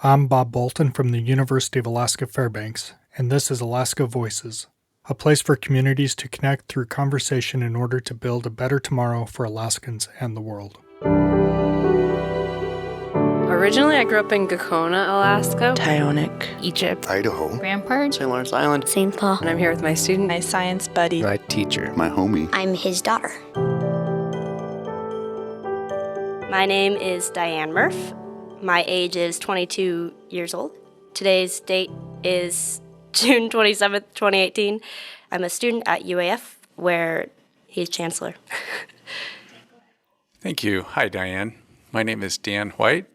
I'm Bob Bolton from the University of Alaska Fairbanks, and this is Alaska Voices, a place for communities to connect through conversation in order to build a better tomorrow for Alaskans and the world. Originally, I grew up in Gakona, Alaska, Tyonek, Egypt, Idaho, Rampart, St. Lawrence Island, St. Paul. and I'm here with my student. my science buddy, my teacher, my homie. I'm his daughter. My name is Diane Murph. My age is 22 years old. Today's date is June 27th, 2018. I'm a student at UAF, where he's chancellor. Thank you. Hi, Diane. My name is Dan White.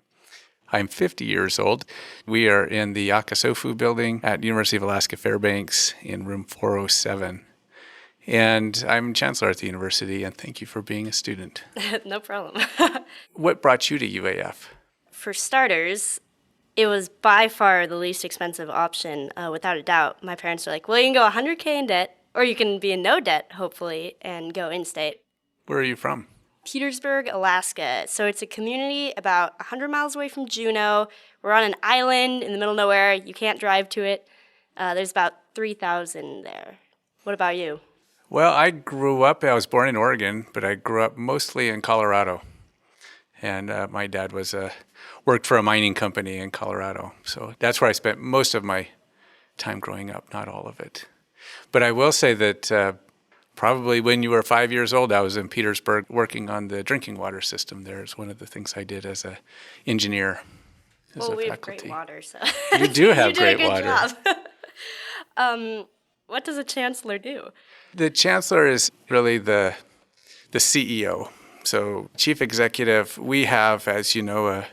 I'm 50 years old. We are in the Akasofu building at University of Alaska Fairbanks in room 407. And I'm chancellor at the university, and thank you for being a student. No problem. What brought you to UAF? For starters, it was by far the least expensive option, without a doubt. My parents were like, well, you can go 100K in debt, or you can be in no debt, hopefully, and go in-state. Where are you from? Petersburg, Alaska. So it's a community about 100 miles away from Juneau. We're on an island in the middle of nowhere. You can't drive to it. There's about 3,000 there. What about you? Well, I was born in Oregon, but I grew up mostly in Colorado. And my dad worked for a mining company in Colorado. So that's where I spent most of my time growing up, not all of it. But I will say that probably when you were 5 years old, I was in Petersburg working on the drinking water system there. It's one of the things I did as an engineer, as a we faculty. have great water, so You do have great you did a water. good job. What does a chancellor do? The chancellor is really the CEO. So chief executive, we have, as you know,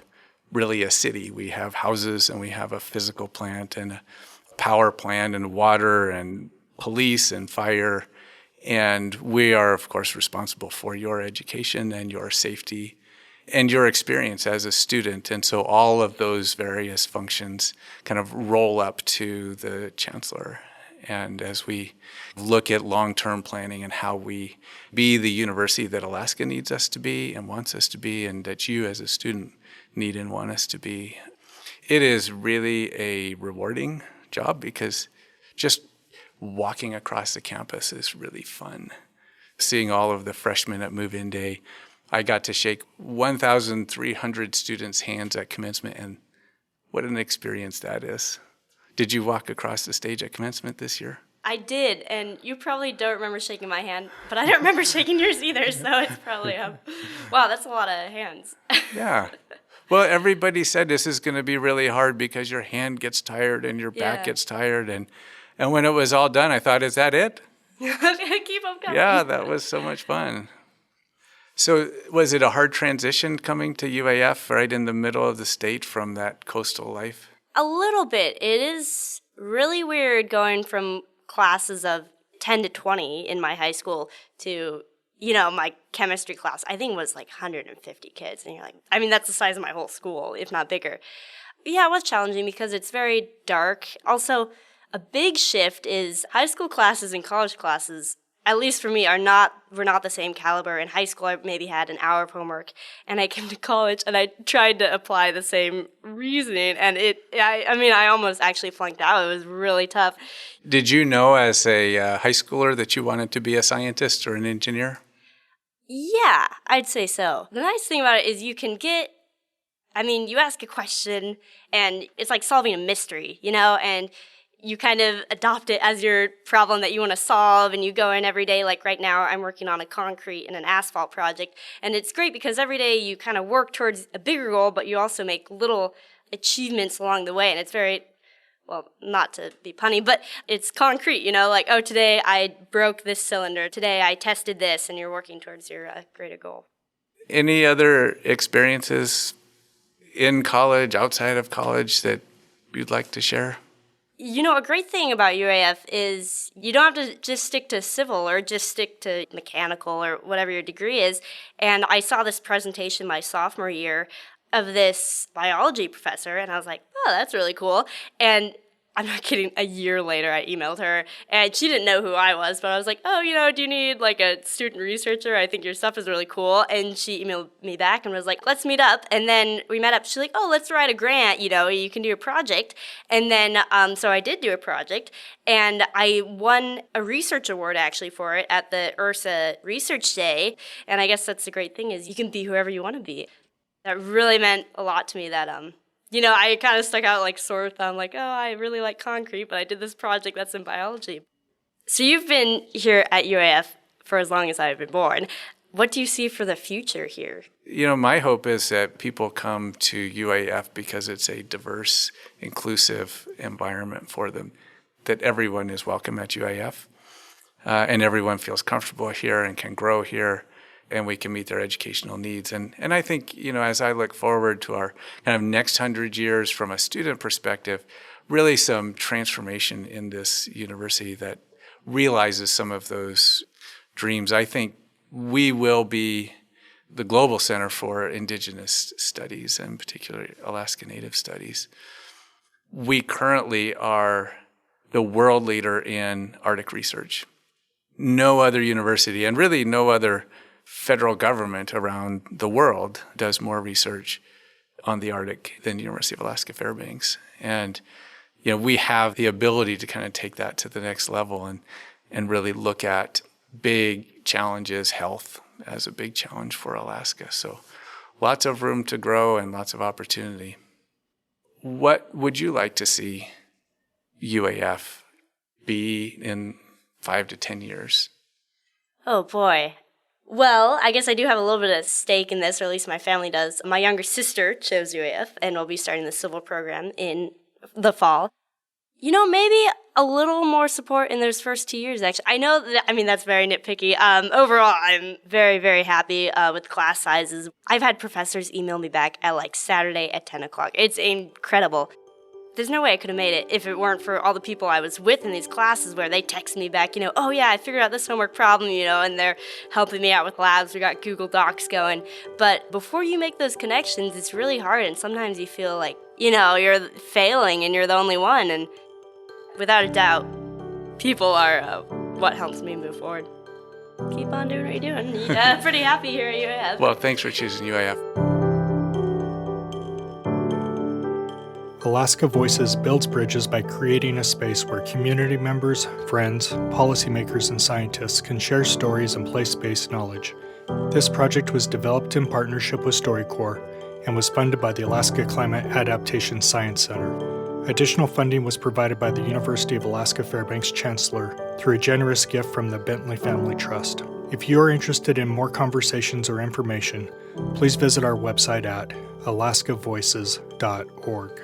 really a city. We have houses and we have a physical plant and a power plant and water and police and fire. And we are, of course, responsible for your education and your safety and your experience as a student. And so all of those various functions kind of roll up to the chancellor. And as we look at long-term planning and how we be the university that Alaska needs us to be and wants us to be, and that you as a student need and want us to be, it is really a rewarding job because just walking across the campus is really fun. Seeing all of the freshmen at move-in day, I got to shake 1,300 students' hands at commencement, and what an experience that is. Did you walk across the stage at commencement this year? I did, and you probably don't remember shaking my hand, but I don't remember shaking yours either, so it's probably, wow, that's a lot of hands. Yeah. Well, everybody said this is going to be really hard because your hand gets tired and your back gets tired, and when it was all done, I thought, is that it? Keep them coming. Yeah, that was so much fun. So was it a hard transition coming to UAF right in the middle of the state from that coastal life? A little bit. It is really weird going from classes of 10 to 20 in my high school to, my chemistry class, I think was like 150 kids. And you're like, that's the size of my whole school, if not bigger. Yeah, it was challenging because it's very dark. Also, a big shift is high school classes and college classes, at least for me, we're not the same caliber. In high school, I maybe had an hour of homework, and I came to college, and I tried to apply the same reasoning, and I almost actually flunked out. It was really tough. Did you know as a high schooler that you wanted to be a scientist or an engineer? Yeah, I'd say so. The nice thing about it is you ask a question, and it's like solving a mystery, and you kind of adopt it as your problem that you want to solve, and you go in every day. Like right now, I'm working on a concrete and an asphalt project, and it's great because every day you kind of work towards a bigger goal, but you also make little achievements along the way, and it's very, well, not to be punny, but it's concrete, today I broke this cylinder, today I tested this, and you're working towards your greater goal. Any other experiences in college, outside of college, that you'd like to share? A great thing about UAF is you don't have to just stick to civil or just stick to mechanical or whatever your degree is. And I saw this presentation my sophomore year of this biology professor, and I was like, oh, that's really cool. And I'm not kidding, a year later I emailed her, and she didn't know who I was, but I was like, oh, do you need like a student researcher? I think your stuff is really cool. And she emailed me back and was like, let's meet up. And then we met up. She's like, oh, let's write a grant, you can do a project. And then, so I did do a project, and I won a research award actually for it at the URSA Research Day. And I guess that's the great thing is you can be whoever you want to be. That really meant a lot to me that, I kind of stuck out like sore thumb, like, oh, I really like concrete, but I did this project that's in biology. So you've been here at UAF for as long as I've been born. What do you see for the future here? My hope is that people come to UAF because it's a diverse, inclusive environment for them, that everyone is welcome at UAF, and everyone feels comfortable here and can grow here, and we can meet their educational needs. And I think, as I look forward to our kind of next 100 years from a student perspective, really some transformation in this university that realizes some of those dreams. I think we will be the global center for Indigenous studies, and particularly Alaska Native studies. We currently are the world leader in Arctic research. No other university, and really no other federal government around the world does more research on the Arctic than University of Alaska Fairbanks. And, we have the ability to kind of take that to the next level and really look at big challenges, health as a big challenge for Alaska. So lots of room to grow and lots of opportunity. What would you like to see UAF be in 5 to 10 years? Oh, boy. Well, I guess I do have a little bit of stake in this, or at least my family does. My younger sister chose UAF and will be starting the civil program in the fall. Maybe a little more support in those first 2 years, actually. I know that, that's very nitpicky. Overall, I'm very, very happy with class sizes. I've had professors email me back at like Saturday at 10 o'clock. It's incredible. There's no way I could have made it if it weren't for all the people I was with in these classes where they text me back, oh yeah, I figured out this homework problem, and they're helping me out with labs. We got Google Docs going. But before you make those connections, it's really hard, and sometimes you feel like, you're failing and you're the only one. And without a doubt, people are what helps me move forward. Keep on doing what you're doing. Yeah, pretty happy here at UAF. Well, thanks for choosing UAF. Alaska Voices builds bridges by creating a space where community members, friends, policymakers, and scientists can share stories and place-based knowledge. This project was developed in partnership with StoryCorps and was funded by the Alaska Climate Adaptation Science Center. Additional funding was provided by the University of Alaska Fairbanks Chancellor through a generous gift from the Bentley Family Trust. If you are interested in more conversations or information, please visit our website at alaskavoices.org.